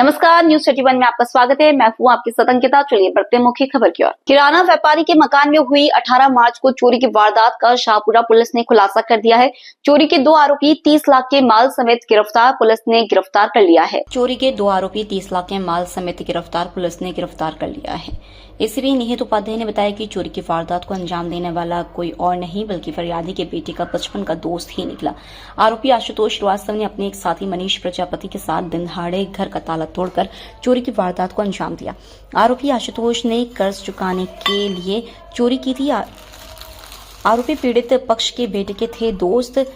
नमस्कार, न्यूज 31 में आपका स्वागत है। मैं हूं आपकी सतंकिता। चलिए बढ़ते हैं मुख्य खबर की ओर। किराना व्यापारी के मकान में हुई 18 मार्च को चोरी की वारदात का शाहपुरा पुलिस ने खुलासा कर दिया है। चोरी के 2 आरोपी 30 लाख के माल समेत गिरफ्तार, पुलिस ने गिरफ्तार कर लिया है। चोरी के 2 आरोपी 30 लाख के माल समेत गिरफ्तार, पुलिस ने गिरफ्तार कर लिया है। एसीपी निहित उपाध्याय ने बताया कि चोरी की वारदात को अंजाम देने वाला कोई और नहीं बल्कि फरियादी के बेटे का बचपन का दोस्त ही निकला। आरोपी आशुतोष श्रीवास्तव ने अपने एक साथी मनीष प्रजापति के साथ दिन दहाड़े घर का ताला तोड़कर चोरी की वारदात को अंजाम दिया। आरोपी आशुतोष ने कर्ज चुकाने के लिए चोरी की थी। आरोपी पीड़ित पक्ष के बेटे के थे दोस्त,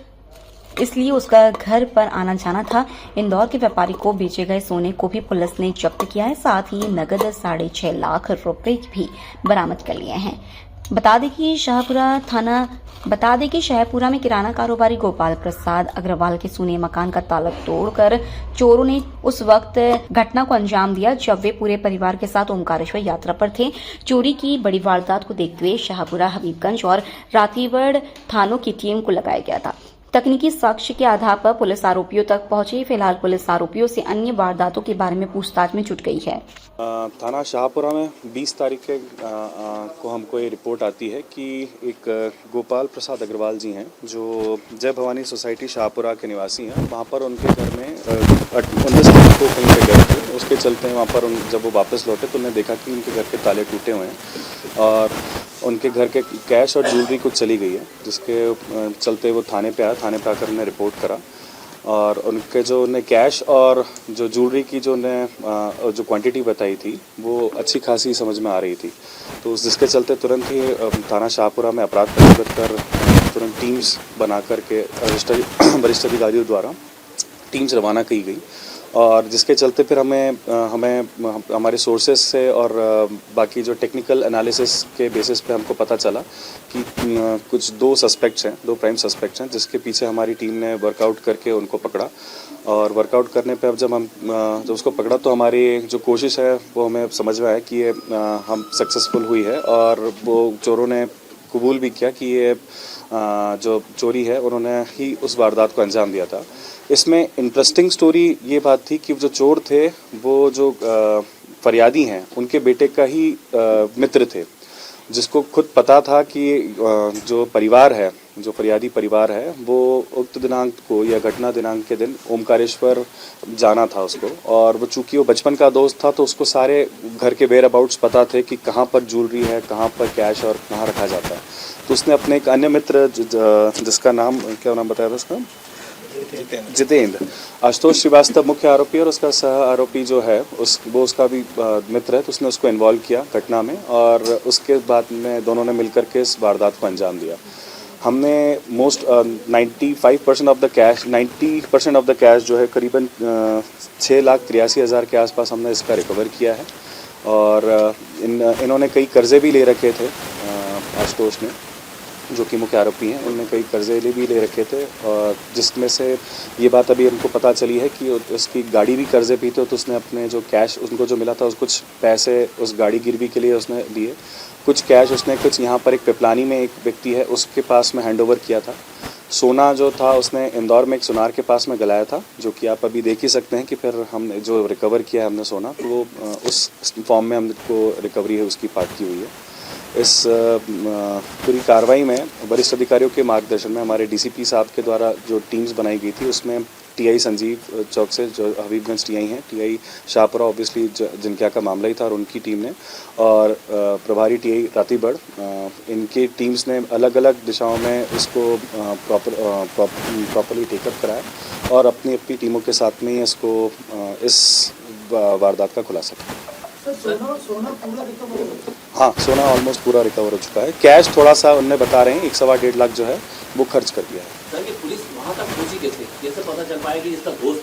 इसलिए उसका घर पर आना जाना था। इंदौर के व्यापारी को बेचे गए सोने को भी पुलिस ने जब्त किया है, साथ ही नगद 6.5 लाख रुपए भी बरामद कर लिए हैं। बता दें कि शाहपुरा में किराना कारोबारी गोपाल प्रसाद अग्रवाल के सुने मकान का ताला तोड़कर चोरों ने उस वक्त घटना को अंजाम दिया जब वे पूरे परिवार के साथ ओमकारेश्वर यात्रा पर थे। चोरी की बड़ी वारदात को देखते हुए शाहपुरा, हबीबगंज और रातीगढ़ थानों की टीम को लगाया गया था। तकनीकी साक्ष्य के आधार पर पुलिस आरोपियों तक पहुंची। फिलहाल पुलिस आरोपियों से अन्य वारदातों के बारे में पूछताछ में जुट गई है। थाना शाहपुरा में 20 तारीख को हमको ये रिपोर्ट आती है कि एक गोपाल प्रसाद अग्रवाल जी हैं जो जय भवानी सोसाइटी शाहपुरा के निवासी हैं। वहाँ पर उनके घर में 19 तारीख को कहीं पे गए थे। उसके चलते वहाँ पर जब वो वापस लौटे तो उन्होंने देखा कि उनके घर के ताले टूटे हुए हैं और उनके घर के कैश और ज्वेलरी कुछ चली गई है, जिसके चलते वो थाने पे आकर उन्हें रिपोर्ट करा और उनके जो उन्हें कैश और जो ज्वेलरी की जो क्वांटिटी बताई थी वो अच्छी खासी समझ में आ रही थी। तो जिसके चलते तुरंत ही थाना शाहपुरा में अपराध पंजीबद्ध कर तुरंत टीम्स बना करके वरिष्ठ अधिकारियों द्वारा टीम्स रवाना की गई और जिसके चलते फिर हमें हमारे सोर्सेस से और बाकी जो टेक्निकल एनालिसिस के बेसिस पे हमको पता चला कि कुछ 2 प्राइम सस्पेक्ट्स हैं जिसके पीछे हमारी टीम ने वर्कआउट करके उनको पकड़ा। और वर्कआउट करने पे अब जब उसको पकड़ा तो हमारी जो कोशिश है वो हमें समझ में आया कि ये हम सक्सेसफुल हुई है और वो चोरों ने कबूल भी किया कि ये जो चोरी है उन्होंने ही उस वारदात को अंजाम दिया था। इसमें इंटरेस्टिंग स्टोरी ये बात थी कि जो चोर थे वो जो फरियादी हैं उनके बेटे का ही मित्र थे, जिसको खुद पता था कि जो फरियादी परिवार है वो उक्त दिनांक को या घटना दिनांक के दिन ओमकारेश्वर जाना था उसको, और वो चूंकि वो बचपन का दोस्त था तो उसको सारे घर के वेयर अबाउट्स पता थे कि कहाँ पर ज्वेलरी है, कहाँ पर कैश और कहाँ रखा जाता है। तो उसने अपने एक अन्य मित्र जिसका नाम क्या नाम बताया था उसका, जितेंद्र, आशुतोष श्रीवास्तव मुख्य आरोपी और उसका सह आरोपी जो है वो उसका भी मित्र है, तो उसने उसको इन्वॉल्व किया घटना में और उसके बाद में दोनों ने मिलकर के इस वारदात को अंजाम दिया। हमने 90% ऑफ द कैश जो है करीबन 6,83,000 के आसपास हमने इसका रिकवर किया है। और इन्होंने कई कर्जे भी ले रखे थे, आशुतोष ने जो कि मुख्य आरोपी हैं, उन्होंने कई कर्जे भी ले रखे थे और जिसमें से ये बात अभी हमको पता चली है कि उसकी गाड़ी भी कर्जे भी थे। तो उसने अपने जो कैश उनको जो मिला था कुछ पैसे उस गाड़ी गिरवी के लिए उसने दिए, कुछ कैश उसने कुछ यहाँ पर एक पिपलानी में एक व्यक्ति है उसके पास में हैंडओवर किया था। सोना जो था उसने इंदौर में एक सुनार के पास में गलाया था, जो कि आप अभी देख ही सकते हैं कि फिर हमने जो रिकवर किया है हमने सोना, तो वो उस फॉर्म में हमको रिकवरी है उसकी पार्ट की हुई है। इस पूरी कार्रवाई में वरिष्ठ अधिकारियों के मार्गदर्शन में हमारे डीसीपी साहब के द्वारा जो टीम्स बनाई गई थी उसमें टीआई संजीव चौक से जो हबीबगंज टीआई हैं, टीआई शाहपुरा ऑब्वियसली जिनका का मामला ही था और उनकी टीम ने, और प्रभारी टीआई रातीगढ़, इनकी टीम्स ने अलग अलग दिशाओं में इसको प्रॉपरली टेकअप कराया और अपनी अपनी टीमों के साथ में ही इसको इस वारदात का खुलासा किया। हाँ, सोना ऑलमोस्ट पूरा रिकवर हो चुका है। कैश थोड़ा सा उन्हें बता रहे हैं 1.25 लाख जो है वो खर्च कर दिया है। सर, ये पुलिस वहाँ तक पहुँची कैसे? कैसे पता चल पाया कि इसका दोस्त